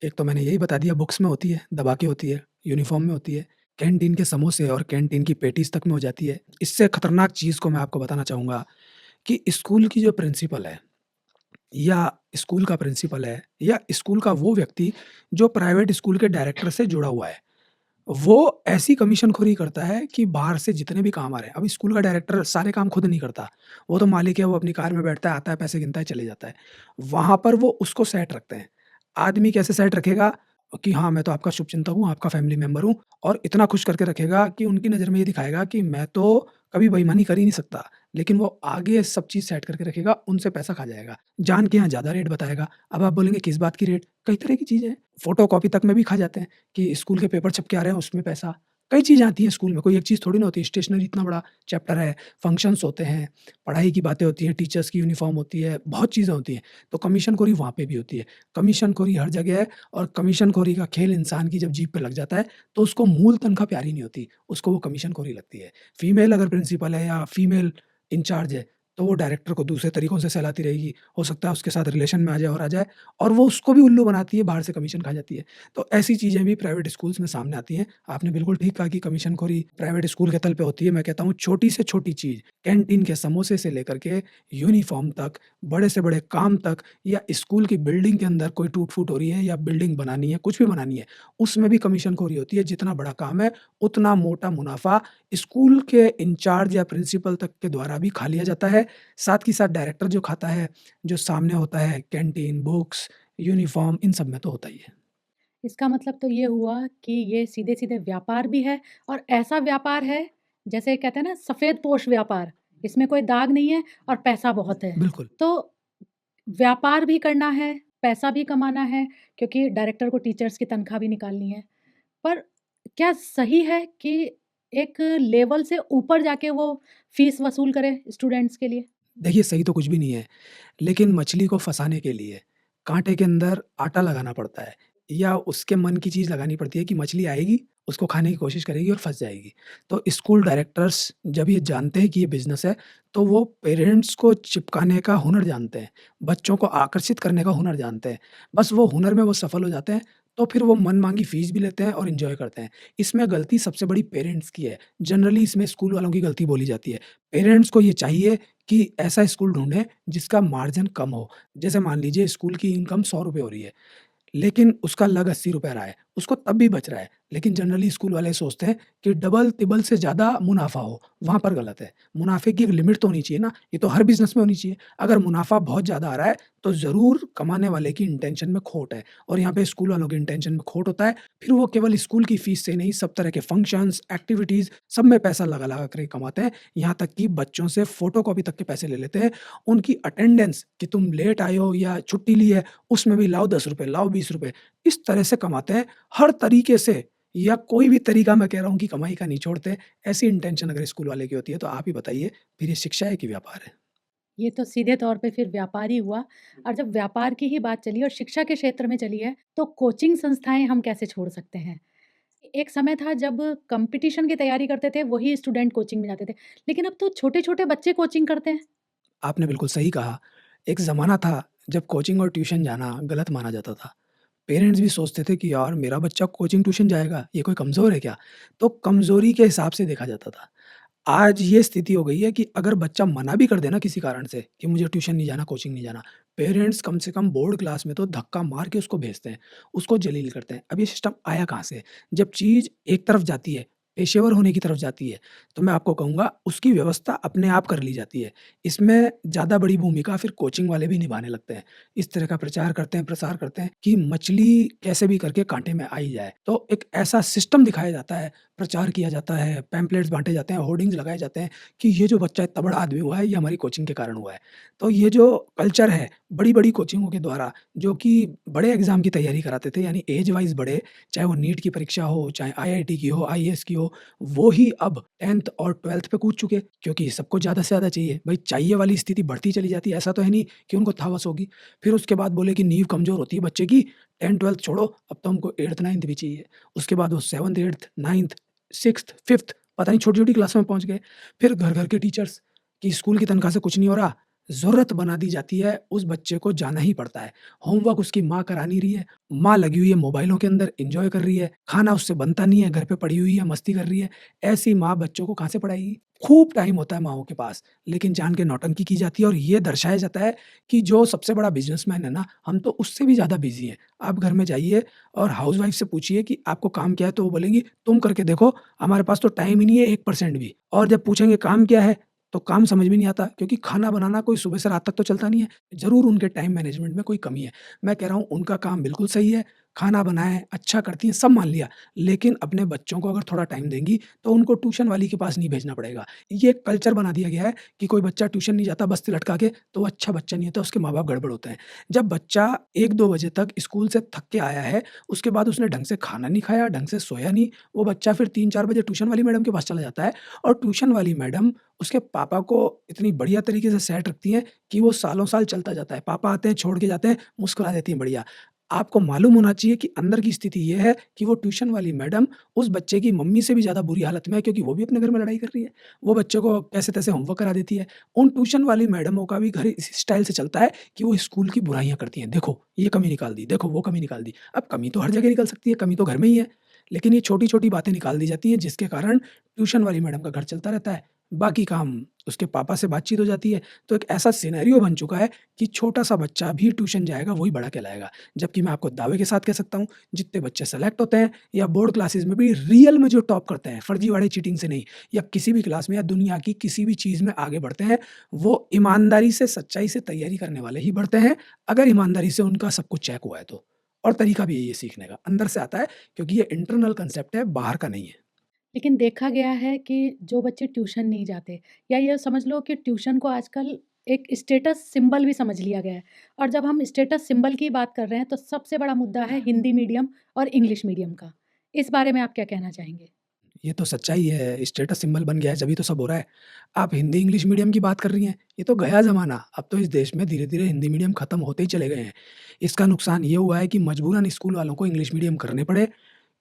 एक तो मैंने यही बता दिया, बुक्स में होती है, दबा के होती है, यूनिफ़ॉर्म में होती है, कैंटीन के समोसे और कैंटीन की पैटीज़ तक में हो जाती है। इससे खतरनाक चीज़ को मैं आपको बताना चाहूँगा कि स्कूल की जो प्रिंसिपल है या स्कूल का प्रिंसिपल है या स्कूल का वो व्यक्ति जो प्राइवेट स्कूल के डायरेक्टर से जुड़ा हुआ है, वो ऐसी कमीशनखोरी करता है कि बाहर से जितने भी काम आ रहे हैं, अब स्कूल का डायरेक्टर सारे काम खुद नहीं करता। वो तो मालिक है, वो अपनी कार में बैठता है, आता है, पैसे गिनता है, चले जाता है। वहाँ पर वो उसको सेट रखते हैं। आदमी कैसे सेट रखेगा कि हाँ, मैं तो आपका शुभचिंतक हूँ, आपका फैमिली मेंबर हूँ और इतना खुश करके रखेगा कि उनकी नज़र में ये दिखाएगा कि मैं तो कभी बेईमानी कर ही नहीं सकता। लेकिन वो आगे सब चीज़ सेट करके रखेगा, उनसे पैसा खा जाएगा। जान के यहाँ ज़्यादा रेट बताएगा। अब आप बोलेंगे किस बात की रेट? कई तरह की चीज़ें हैं। फ़ोटोकॉपी तक में भी खा जाते हैं कि स्कूल के पेपर छप के आ रहे हैं, उसमें पैसा। कई चीज़ें आती हैं स्कूल में, कोई एक चीज़ थोड़ी ना होती है। स्टेशनरी इतना बड़ा चैप्टर है, फंक्शन्स होते हैं, पढ़ाई की बातें होती हैं, टीचर्स की यूनिफ़ॉर्म होती है, बहुत चीज़ें होती हैं। तो कमीशनखोरी वहाँ पे भी होती है। कमीशनखोरी हर जगह है और कमीशनखोरी का खेल इंसान की जब जीभ पे लग जाता है, तो उसको मूल तनख्वाह प्यारी नहीं होती, उसको वो कमीशनखोरी लगती है। फीमेल अगर प्रिंसिपल है या फीमेल इंचार्ज है, तो वो डायरेक्टर को दूसरे तरीकों से सहलाती रहेगी। हो सकता है उसके साथ रिलेशन में आ जाए और आ जाए और वो उसको भी उल्लू बनाती है, बाहर से कमीशन खा जाती है। तो ऐसी चीज़ें भी प्राइवेट स्कूल्स में सामने आती हैं। आपने बिल्कुल ठीक कहा कि कमीशनखोरी प्राइवेट स्कूल के तल पे होती है। मैं कहता हूँ छोटी से छोटी चीज़, कैंटीन के समोसे से लेकर के यूनिफ़ॉर्म तक, बड़े से बड़े काम तक या स्कूल की बिल्डिंग के अंदर कोई टूट-फूट हो रही है या बिल्डिंग बनानी है, कुछ भी बनानी है, उसमें भी कमीशनखोरी होती है। जितना बड़ा काम है, उतना मोटा मुनाफ़ा स्कूल के इंचार्ज या प्रिंसिपल तक के द्वारा भी खा लिया जाता है। साथ ही साथ डायरेक्टर जो खाता है, जो सामने होता है कैंटीन, बुक्स, यूनिफ़ॉर्म इन सब में तो होता ही है। इसका मतलब तो ये हुआ कि ये सीधे-सीधे व्यापार भी है और ऐसा व्यापार है, जैसे कहते हैं ना सफ़ेदपोश व्यापार, इसमें कोई दाग नहीं है और पैसा बहुत है। बिल्कुल। तो व्यापार भी करना है, पैसा भी कमाना है क्योंकि डायरेक्टर को टीचर्स की तनख्वाह भी निकालनी है। पर क्या सही है कि एक लेवल से ऊपर जाके वो फ़ीस वसूल करे स्टूडेंट्स के लिए? देखिए सही तो कुछ भी नहीं है, लेकिन मछली को फँसाने के लिए काँटे के अंदर आटा लगाना पड़ता है या उसके मन की चीज़ लगानी पड़ती है कि मछली आएगी, उसको खाने की कोशिश करेगी और फँस जाएगी। तो स्कूल डायरेक्टर्स जब ये जानते हैं कि ये बिज़नेस है, तो वो पेरेंट्स को चिपकाने का हुनर जानते हैं, बच्चों को आकर्षित करने का हुनर जानते हैं। बस वो हुनर में वो सफल हो जाते हैं, तो फिर वो मनमाँगी फ़ीस भी लेते हैं और एन्जॉय करते हैं। इसमें गलती सबसे बड़ी पेरेंट्स की है, जनरली इसमें स्कूल वालों की गलती बोली जाती है। पेरेंट्स को ये चाहिए कि ऐसा स्कूल ढूँढें जिसका मार्जिन कम हो। जैसे मान लीजिए स्कूल की इनकम ₹100 हो रही है, लेकिन उसका लग ₹80 रहा है, उसको तब भी बच रहा है। लेकिन जनरली स्कूल वाले सोचते हैं कि डबल-तिबल से ज़्यादा मुनाफ़ा हो, वहाँ पर गलत है। मुनाफ़े की एक लिमिट तो होनी चाहिए ना, ये तो हर बिज़नेस में होनी चाहिए। अगर मुनाफ़ा बहुत ज़्यादा आ रहा है, तो ज़रूर कमाने वाले की इंटेंशन में खोट है और यहाँ पे स्कूल वालों की इंटेंशन में खोट होता है। फिर वो केवल स्कूल की फ़ीस से नहीं, सब तरह के फंक्शन्स, एक्टिविटीज़ सब में पैसा लगा-लगा कर कमाते हैं। यहाँ तक कि बच्चों से फ़ोटोकॉपी तक के पैसे ले लेते हैं। उनकी अटेंडेंस कि तुम लेट आए हो या छुट्टी ली है, उसमें भी लाओ ₹10 लाओ ₹20 इस तरह से कमाते हैं। हर तरीके से या कोई भी तरीका मैं कह रहा हूँ कि कमाई का नहीं छोड़ते। ऐसी इंटेंशन अगर स्कूल वाले की होती है तो आप ही बताइए फिर ये शिक्षा है कि व्यापार है? ये तो सीधे तौर पे फिर व्यापार ही हुआ और जब व्यापार की ही बात चली और शिक्षा के क्षेत्र में चली है, तो कोचिंग संस्थाएँ हम कैसे छोड़ सकते हैं? एक समय था जब कॉम्पिटिशन की तैयारी करते थे, वही स्टूडेंट कोचिंग में जाते थे। लेकिन अब तो छोटे-छोटे बच्चे कोचिंग करते हैं। आपने बिल्कुल सही कहा। एक ज़माना था जब कोचिंग और ट्यूशन जाना गलत माना जाता था। पेरेंट्स भी सोचते थे कि यार मेरा बच्चा कोचिंग ट्यूशन जाएगा, ये कोई कमज़ोर है क्या? तो कमज़ोरी के हिसाब से देखा जाता था। आज ये स्थिति हो गई है कि अगर बच्चा मना भी कर दे ना किसी कारण से कि मुझे ट्यूशन नहीं जाना, कोचिंग नहीं जाना, पेरेंट्स कम से कम बोर्ड क्लास में तो धक्का मार के उसको भेजते हैं, उसको जलील करते हैं। अब ये सिस्टम आया कहाँ से? जब चीज़ एक तरफ जाती है, पेशेवर होने की तरफ जाती है, तो मैं आपको कहूँगा उसकी व्यवस्था अपने आप कर ली जाती है। इसमें ज़्यादा बड़ी भूमिका फिर कोचिंग वाले भी निभाने लगते हैं। इस तरह का प्रचार करते हैं, प्रसार करते हैं कि मछली कैसे भी करके काँटे में आ ही जाए। तो एक ऐसा सिस्टम दिखाया जाता है, प्रचार किया जाता है, पैम्पलेट्स बाँटे जाते हैं, होर्डिंग्स लगाए जाते हैं कि ये जो बच्चा इतना बड़ा आदमी हुआ है, ये हमारी कोचिंग के कारण हुआ है। तो ये जो कल्चर है, बड़ी-बड़ी कोचिंगों के द्वारा जो कि बड़े एग्ज़ाम की तैयारी कराते थे यानी ऐज वाइज़ बड़े, चाहे वो नीट की परीक्षा हो, चाहे आईआईटी की हो, आईएएस की हो, वो ही अब 10th और 12th पे कूद चुके, क्योंकि सबको ज़्यादा से ज़्यादा चाहिए। भई चाहिए वाली स्थिति बढ़ती चली जाती है, ऐसा तो है नहीं कि उनको हवस होगी। फिर उसके बाद बोले कि नींव कमज़ोर होती है बच्चे की, 10th-12th छोड़ो, अब तो हमको 8th-9th भी चाहिए। उसके बाद वो 7th, 8th, 9th, 6th, 5th पता नहीं छोटी-छोटी क्लास में पहुँच गए। फिर घर-घर के टीचर्स कि स्कूल की तनख्वाह से कुछ नहीं हो रहा, ज़रूरत बना दी जाती है, उस बच्चे को जाना ही पड़ता है। होमवर्क उसकी माँ करा नहीं रही है, माँ लगी हुई है मोबाइलों के अंदर एन्जॉय कर रही है, खाना उससे बनता नहीं है, घर पे पड़ी हुई है, मस्ती कर रही है। ऐसी माँ बच्चों को कहाँ से पढ़ाएगी? खूब टाइम होता है माँओं के पास, लेकिन जान के नौटंकी की जाती है और ये दर्शाया जाता है कि जो सबसे बड़ा बिज़नेसमैन है ना, हम तो उससे भी ज़्यादा बिज़ी हैं। आप घर में जाइए और हाउसवाइफ़ से पूछिए कि आपको काम क्या है? तो वो बोलेंगी, "तुम करके देखो, हमारे पास तो टाइम ही नहीं है 1% भी।" और जब पूछेंगे काम क्या है? तो काम समझ में नहीं आता क्योंकि खाना बनाना कोई सुबह से रात तक तो चलता नहीं है। ज़रूर उनके टाइम मैनेजमेंट में कोई कमी है। मैं कह रहा हूँ उनका काम बिल्कुल सही है, खाना बनाएँ, अच्छा करती हैं, सब मान लिया। लेकिन अपने बच्चों को अगर थोड़ा टाइम देंगी, तो उनको ट्यूशन वाली के पास नहीं भेजना पड़ेगा। ये एक कल्चर बना दिया गया है कि कोई बच्चा ट्यूशन नहीं जाता बस्ते लटका के, तो वो अच्छा बच्चा नहीं होता, उसके माँ-बाप गड़बड़ होते हैं। जब बच्चा 1-2 बजे तक स्कूल से थक के आया है, उसके बाद उसने ढंग से खाना नहीं खाया, ढंग से सोया नहीं, वो बच्चा फिर 3-4 बजे ट्यूशन वाली मैडम के पास चला जाता है और ट्यूशन वाली मैडम उसके पापा को इतनी बढ़िया तरीके से सेट रखती हैं कि वो सालों-साल चलता जाता है। पापा आते हैं, छोड़ के जाते हैं, मुस्कुरा देती हैं बढ़िया। आपको मालूम होना चाहिए कि अंदर की स्थिति ये है कि वो ट्यूशन वाली मैडम उस बच्चे की मम्मी से भी ज़्यादा बुरी हालत में है क्योंकि वो भी अपने घर में लड़ाई कर रही है। वो बच्चे को कैसे-तैसे होमवर्क करा देती है। उन ट्यूशन वाली मैडमों का भी घर इस स्टाइल से चलता है कि वो स्कूल की बुराइयाँ करती हैं। देखो, ये कमी निकाल दी, देखो वो कमी निकाल दी। अब कमी तो हर जगह निकल सकती है, कमी तो घर में ही है। लेकिन ये छोटी-छोटी बातें निकाल दी जाती हैं जिसके कारण ट्यूशन वाली मैडम का घर चलता रहता है। बाकी काम उसके पापा से बातचीत हो जाती है। तो एक ऐसा सिनेरियो बन चुका है कि छोटा-सा बच्चा भी ट्यूशन जाएगा, वही बड़ा कहलाएगा। जबकि मैं आपको दावे के साथ कह सकता हूँ, जितने बच्चे सेलेक्ट होते हैं या बोर्ड क्लासेस में भी रियल में जो टॉप करते हैं, फर्जीवाड़े चीटिंग से नहीं या किसी भी क्लास में या दुनिया की किसी भी चीज़ में आगे बढ़ते हैं, वो ईमानदारी से, सच्चाई से तैयारी करने वाले ही बढ़ते हैं, अगर ईमानदारी से उनका सब कुछ चेक हुआ है तो। और तरीका भी यही है सीखने का, अंदर से आता है क्योंकि ये इंटरनल कांसेप्ट है, बाहर का नहीं है। लेकिन देखा गया है कि जो बच्चे ट्यूशन नहीं जाते या ये समझ लो कि ट्यूशन को आजकल एक स्टेटस सिंबल भी समझ लिया गया है। और जब हम स्टेटस सिंबल की बात कर रहे हैं तो सबसे बड़ा मुद्दा है हिंदी मीडियम और इंग्लिश मीडियम का। इस बारे में आप क्या कहना चाहेंगे? ये तो सच्चाई है, स्टेटस सिंबल बन गया है, जभी तो सब हो रहा है। आप हिंदी इंग्लिश मीडियम की बात कर रही हैं, ये तो गया ज़माना। अब तो इस देश में धीरे-धीरे हिंदी मीडियम खत्म होते ही चले गए हैं। इसका नुकसान ये हुआ है कि मजबूरन स्कूल वालों को इंग्लिश मीडियम करने पड़े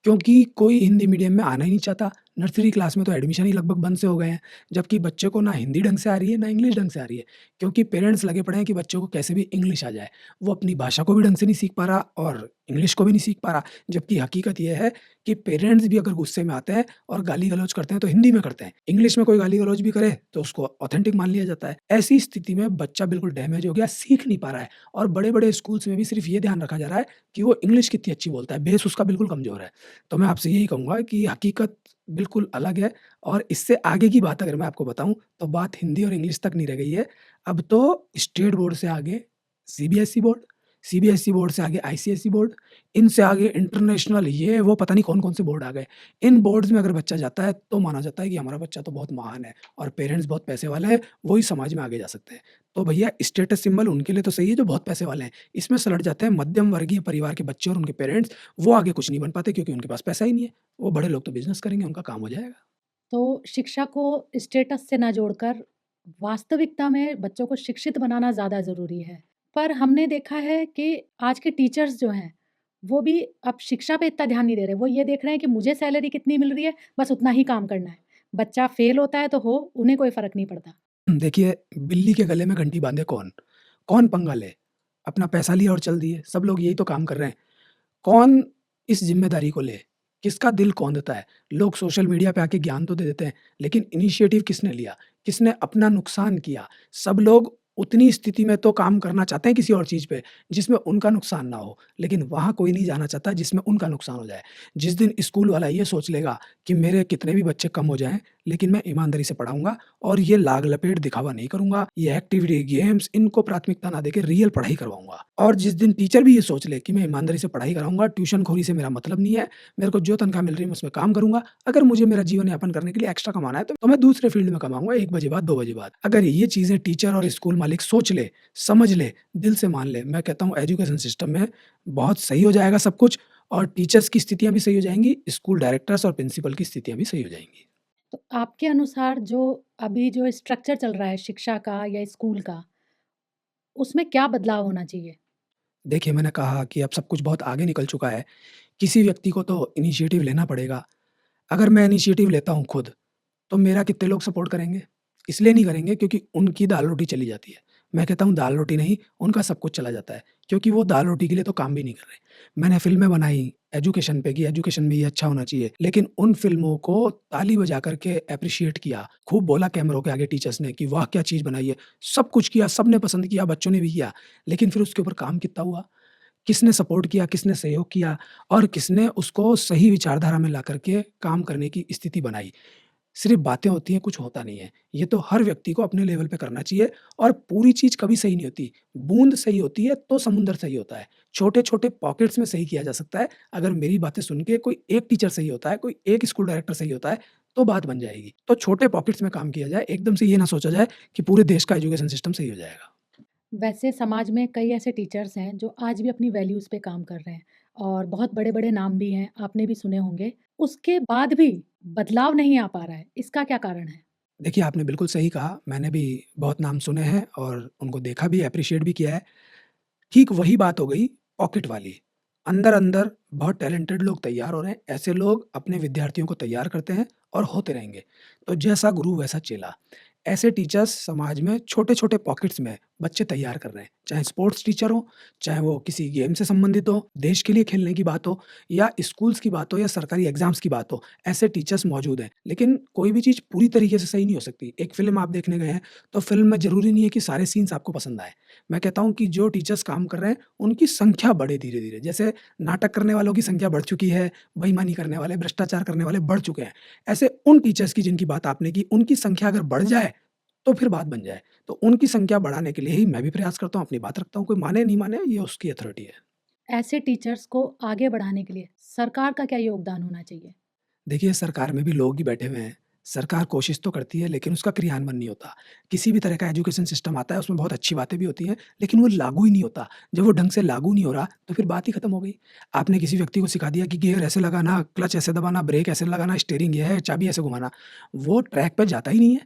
क्योंकि कोई हिंदी मीडियम में आना ही नहीं चाहता। नर्सरी क्लास में तो एडमिशन ही लगभग बंद से हो गए हैं, जबकि बच्चे को ना हिंदी ढंग से आ रही है, ना इंग्लिश ढंग से आ रही है, क्योंकि पेरेंट्स लगे पड़े हैं कि बच्चों को कैसे भी इंग्लिश आ जाए। वो अपनी भाषा को भी ढंग से नहीं सीख पा रहा और इंग्लिश को भी नहीं सीख पा रहा, जबकि हकीकत ये है कि पेरेंट्स भी अगर गुस्से में आते हैं और गाली-गलौज करते हैं, तो हिंदी में करते हैं। इंग्लिश में कोई गाली-गलौज भी करे, तो उसको ऑथेंटिक मान लिया जाता है। ऐसी स्थिति में बच्चा बिल्कुल डैमेज हो गया, सीख नहीं पा रहा है और बड़े-बड़े स्कूल्स में भी सिर्फ़ ये ध्यान रखा जा रहा है कि वो इंग्लिश कितनी अच्छी बोलता है, बेस उसका बिल्कुल कमज़ोर है। तो मैं आपसे यही कहूँगा कि हकीकत बिल्कुल अलग है और इससे आगे की बात अगर मैं आपको बताऊँ, तो बात हिंदी और इंग्लिश तक नहीं रह गई है। अब तो स्टेट बोर्ड से आगे सीबीएसई बोर्ड, सीबीएसई बोर्ड से आगे आईसीएसई बोर्ड, इनसे आगे इंटरनेशनल ये वो पता नहीं कौन-कौन से बोर्ड आ गए। इन बोर्ड्स में अगर बच्चा जाता है, तो माना जाता है कि हमारा बच्चा तो बहुत महान है और पेरेंट्स बहुत पैसे वाले हैं, वो ही समाज में आगे जा सकते हैं। तो भैया स्टेटस सिंबल उनके लिए तो सही है जो बहुत पैसे वाले हैं। इसमें सलट जाते हैं मध्यम वर्गीय परिवार के बच्चे और उनके पेरेंट्स, वो आगे कुछ नहीं बन पाते क्योंकि उनके पास पैसा ही नहीं है। वो बड़े लोग तो बिज़नेस करेंगे, उनका काम हो जाएगा। तो शिक्षा को स्टेटस से ना जोड़कर वास्तविकता में बच्चों को शिक्षित बनाना ज़्यादा ज़रूरी है। पर हमने देखा है कि आज के टीचर्स जो हैं, वो भी अब शिक्षा पे इतना ध्यान नहीं दे रहे। वो ये देख रहे हैं कि मुझे सैलरी कितनी मिल रही है, बस उतना ही काम करना है। बच्चा फेल होता है तो हो, उन्हें कोई फ़र्क नहीं पड़ता। देखिए, बिल्ली के गले में घंटी बाँधे कौन? कौन पंगा ले? अपना पैसा लिया और चल दिए, सब लोग यही तो काम कर रहे हैं। कौन इस ज़िम्मेदारी को ले? किसका दिल कौंधता है? लोग सोशल मीडिया पे आके ज्ञान तो दे देते हैं, लेकिन इनिशिएटिव किसने लिया? किसने अपना नुकसान किया? सब लोग उतनी स्थिति में तो काम करना चाहते हैं किसी और चीज़ पे, जिसमें उनका नुकसान ना हो, लेकिन वहाँ कोई नहीं जाना चाहता जिसमें उनका नुकसान हो जाए। जिस दिन स्कूल वाला ये सोच लेगा कि मेरे कितने भी बच्चे कम हो जाएँ, लेकिन मैं ईमानदारी से पढ़ाऊँगा और ये लाग-लपेट दिखावा नहीं करूँगा, ये एक्टिविटी, गेम्स इनको प्राथमिकता ना देके रियल पढ़ाई करवाऊँगा। और जिस दिन टीचर भी ये सोच ले कि मैं ईमानदारी से पढ़ाई कराऊँगा, ट्यूशनखोरी से मेरा मतलब नहीं है, मेरे को जो तनख्वाह मिल रही है मैं उसमें काम करूँगा, अगर मुझे मेरा जीवन यापन करने के लिए एक्स्ट्रा कमाना है तो मैं दूसरे फील्ड में कमाऊँगा 1 बजे बाद, 2 बजे बाद। अगर ये चीज़ें टीचर और स्कूल मालिक सोच ले, समझ ले, दिल से मान ले, मैं कहता हूँ एजुकेशन सिस्टम में बहुत सही हो जाएगा सब कुछ और टीचर्स की स्थितियाँ भी सही हो जाएँगी, स्कूल डायरेक्टर्स और प्रिंसिपल की स्थितियाँ भी सही हो जाएँगी। तो आपके अनुसार जो अभी जो स्ट्रक्चर चल रहा है शिक्षा का या स्कूल का, उसमें क्या बदलाव होना चाहिए? देखिए, मैंने कहा कि अब सब कुछ बहुत आगे निकल चुका है, किसी व्यक्ति को तो इनिशिएटिव लेना पड़ेगा। अगर मैं इनिशिएटिव लेता हूँ खुद, तो मेरा कितने लोग सपोर्ट करेंगे? इसलिए नहीं करेंगे क्योंकि उनकी दाल-रोटी चली जाती है। मैं कहता हूँ दाल-रोटी नहीं, उनका सब कुछ चला जाता है, क्योंकि वो दाल-रोटी के लिए तो काम भी नहीं कर रहे। मैंने फ़िल्में बनाई एजुकेशन पे कि एजुकेशन में ये अच्छा होना चाहिए, लेकिन उन फ़िल्मों को ताली बजा कर के एप्रिशिएट किया। खूब बोला कैमरों के आगे टीचर्स ने कि वाह! क्या चीज़ बनाई है। सब कुछ किया, सबने पसंद किया, बच्चों ने भी किया, लेकिन फिर उसके ऊपर काम कितना हुआ? किसने सपोर्ट किया, किसने सहयोग किया और किसने उसको सही विचारधारा में ला कर के काम करने की स्थिति बनाई। सिर्फ़ बातें होती हैं, कुछ होता नहीं है। ये तो हर व्यक्ति को अपने लेवल पे करना चाहिए और पूरी चीज़ कभी सही नहीं होती। बूँद सही होती है तो समुद्र सही होता है। छोटे-छोटे पॉकेट्स में सही किया जा सकता है। अगर मेरी बातें सुन के कोई एक टीचर सही होता है, कोई एक स्कूल डायरेक्टर सही होता है, तो बात बन जाएगी। तो छोटे पॉकेट्स में काम किया जाए, एकदम से ये ना सोचा जाए कि पूरे देश का एजुकेशन सिस्टम सही हो जाएगा। वैसे समाज में कई ऐसे टीचर्स हैं जो आज भी अपनी वैल्यूज़ पे काम कर रहे हैं और बहुत बड़े-बड़े नाम भी हैं, आपने भी सुने होंगे। उसके बाद भी बदलाव नहीं आ पा रहा है, इसका क्या कारण है? देखिए, आपने बिल्कुल सही कहा। मैंने भी बहुत नाम सुने हैं और उनको देखा भी, एप्रिशिएट भी किया है। ठीक वही बात हो गई पॉकेट वाली। अंदर-अंदर बहुत टैलेंटेड लोग तैयार हो रहे हैं। ऐसे लोग अपने विद्यार्थियों को तैयार करते हैं और होते रहेंगे। तो जैसा गुरु वैसा चेला। ऐसे टीचर्स समाज में छोटे-छोटे पॉकेट्स में बच्चे तैयार कर रहे हैं। चाहे स्पोर्ट्स टीचर हो, चाहे वो किसी गेम से संबंधित हो, देश के लिए खेलने की बात हो या स्कूल्स की बात हो या सरकारी एग्ज़ाम्स की बात हो, ऐसे टीचर्स मौजूद हैं। लेकिन कोई भी चीज़ पूरी तरीके से सही नहीं हो सकती। एक फ़िल्म आप देखने गए हैं, तो फ़िल्म में ज़रूरी नहीं है कि सारे सीन्स आपको पसंद आएँ। मैं कहता हूँ कि जो टीचर्स काम कर रहे हैं, उनकी संख्या बढ़े धीरे-धीरे। जैसे नाटक करने वालों की संख्या बढ़ चुकी है, बेईमानी करने वाले, भ्रष्टाचार करने वाले बढ़ चुके हैं। ऐसे उन टीचर्स की जिनकी बात आपने की, उनकी संख्या अगर बढ़ जाए, तो फिर बात बन जाए। तो उनकी संख्या बढ़ाने के लिए ही मैं भी प्रयास करता हूँ, अपनी बात रखता हूँ। कोई माने नहीं माने, ये उसकी अथॉरिटी है। ऐसे टीचर्स को आगे बढ़ाने के लिए सरकार का क्या योगदान होना चाहिए? देखिए, सरकार में भी लोग ही बैठे हुए हैं। सरकार कोशिश तो करती है, लेकिन उसका क्रियान्वयन नहीं होता। किसी भी तरह का एजुकेशन सिस्टम आता है, उसमें बहुत अच्छी बातें भी होती हैं, लेकिन वो लागू ही नहीं होता। जब वो ढंग से लागू नहीं हो रहा, तो फिर बात ही खत्म हो गई। आपने किसी व्यक्ति को सिखा दिया कि गियर ऐसे लगाना, क्लच ऐसे दबाना, ब्रेक ऐसे लगाना, स्टीयरिंग ये है, चाबी ऐसे घुमाना। वो ट्रैक पे जाता ही नहीं है,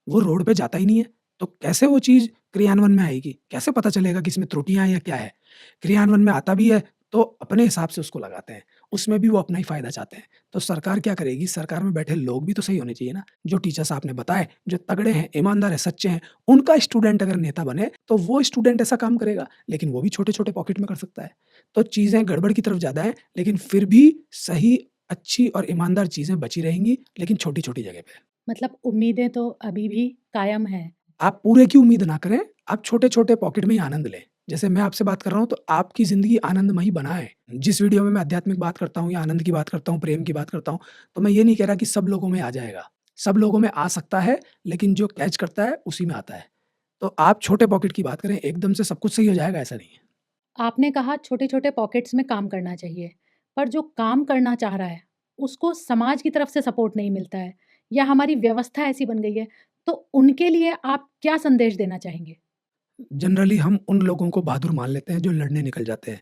वो रोड पे जाता ही नहीं है, तो कैसे वो चीज़ क्रियान्वयन में आएगी? कैसे पता चलेगा कि इसमें त्रुटियाँ हैं या क्या है? क्रियान्वयन में आता भी है, तो अपने हिसाब से उसको लगाते हैं। उसमें भी वो अपना ही फ़ायदा चाहते हैं। तो सरकार क्या करेगी? सरकार में बैठे लोग भी तो सही होने चाहिए ना। जो टीचर्स आपने बताए, जो तगड़े हैं, ईमानदार हैं, सच्चे हैं, उनका स्टूडेंट अगर नेता बने, तो वो स्टूडेंट ऐसा काम करेगा, लेकिन वो भी छोटे-छोटे पॉकेट में कर सकता है। तो चीज़ें गड़बड़ की तरफ ज़्यादा हैं, लेकिन फिर भी सही, अच्छी और ईमानदार चीज़ें बची रहेंगी, लेकिन छोटी-छोटी जगह पे। मतलब उम्मीदें तो अभी भी कायम हैं। आप पूरे की उम्मीद ना करें, आप छोटे-छोटे पॉकेट में ही आनंद लें। जैसे मैं आपसे बात कर रहा हूँ, तो आपकी ज़िंदगी आनंदमयी बनाएँ। जिस वीडियो में मैं आध्यात्मिक बात करता हूँ या आनंद की बात करता हूँ, प्रेम की बात करता हूँ, तो मैं ये नहीं कह रहा कि सब लोगों में आ जाएगा। सब लोगों में आ सकता है, लेकिन जो कैच करता है, उसी में आता है। तो आप छोटे पॉकेट की बात करें, एकदम से सब कुछ सही हो जाएगा, ऐसा नहीं है। आपने कहा छोटे-छोटे पॉकेट्स में काम करना चाहिए, पर जो काम करना चाह रहा है, उसको समाज की तरफ से सपोर्ट नहीं मिलता है या हमारी व्यवस्था ऐसी बन गई है, तो उनके लिए आप क्या संदेश देना चाहेंगे? जनरली हम उन लोगों को बहादुर मान लेते हैं जो लड़ने निकल जाते हैं,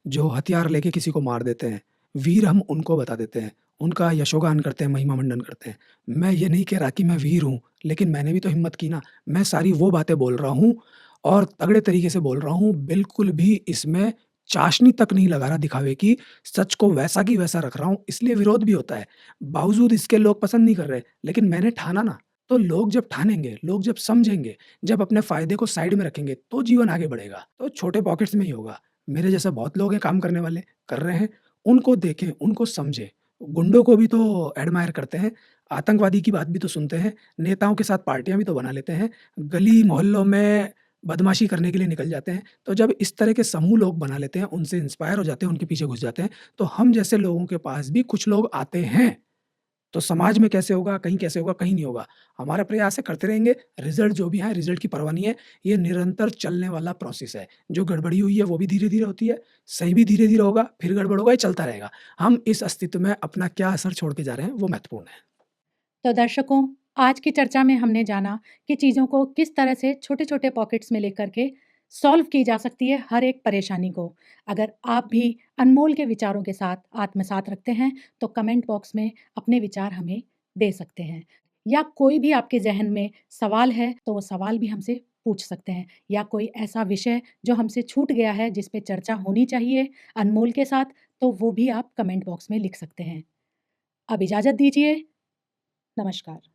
जो हथियार लेके किसी को मार देते हैं। वीर हम उनको बता देते हैं, उनका यशोगान करते हैं, महिमा मंडन करते हैं। मैं ये नहीं कह रहा कि मैं वीर हूँ, लेकिन मैंने भी तो हिम्मत की ना। मैं सारी वो बातें बोल रहा हूँ और तगड़े तरीके से बोल रहा हूँ, बिल्कुल भी इसमें चाशनी तक नहीं लगा रहा दिखावे की, सच को वैसा की वैसा रख रहा हूँ, इसलिए विरोध भी होता है। बावजूद इसके लोग पसंद नहीं कर रहे, लेकिन मैंने ठाना ना, तो लोग जब ठानेंगे, लोग जब समझेंगे, जब अपने फ़ायदे को साइड में रखेंगे, तो जीवन आगे बढ़ेगा। तो छोटे पॉकेट्स में ही होगा। मेरे जैसे बहुत लोग हैं काम करने वाले, कर रहे हैं, उनको देखें, उनको समझें। गुंडों को भी तो एडमायर करते हैं, आतंकवादी की बात भी तो सुनते हैं, नेताओं के साथ पार्टियाँ भी तो बना लेते हैं। गली मोहल्लों में बदमाशी करने के लिए निकल जाते हैं। तो जब इस तरह के समूह लोग बना लेते हैं, उनसे इंस्पायर हो जाते हैं, उनके पीछे घुस जाते हैं, तो हम जैसे लोगों के पास भी कुछ लोग आते हैं। तो समाज में कैसे होगा, कहीं कैसे होगा, कहीं नहीं होगा। हमारा प्रयास है, करते रहेंगे, रिज़ल्ट जो भी आए, रिज़ल्ट की परवाह नहीं है। ये निरंतर चलने वाला प्रोसेस है। जो गड़बड़ी हुई है, वो भी धीरे-धीरे होती है, सही भी धीरे-धीरे होगा, फिर गड़बड़ होगा, ये चलता रहेगा। हम इस अस्तित्व में अपना क्या असर छोड़ के जा रहे हैं, वो महत्वपूर्ण है। तो दर्शकों, आज की चर्चा में हमने जाना कि चीज़ों को किस तरह से छोटे-छोटे पॉकेट्स में लेकर के सॉल्व की जा सकती है हर एक परेशानी को। अगर आप भी अनमोल के विचारों के साथ आत्मसात रखते हैं, तो कमेंट बॉक्स में अपने विचार हमें दे सकते हैं। या कोई भी आपके ज़हन में सवाल है, तो वो सवाल भी हमसे पूछ सकते हैं। या कोई ऐसा विषय जो हमसे छूट गया है, जिस पे चर्चा होनी चाहिए अनमोल के साथ, तो वो भी आप कमेंट बॉक्स में लिख सकते हैं। अब इजाज़त दीजिए। नमस्कार।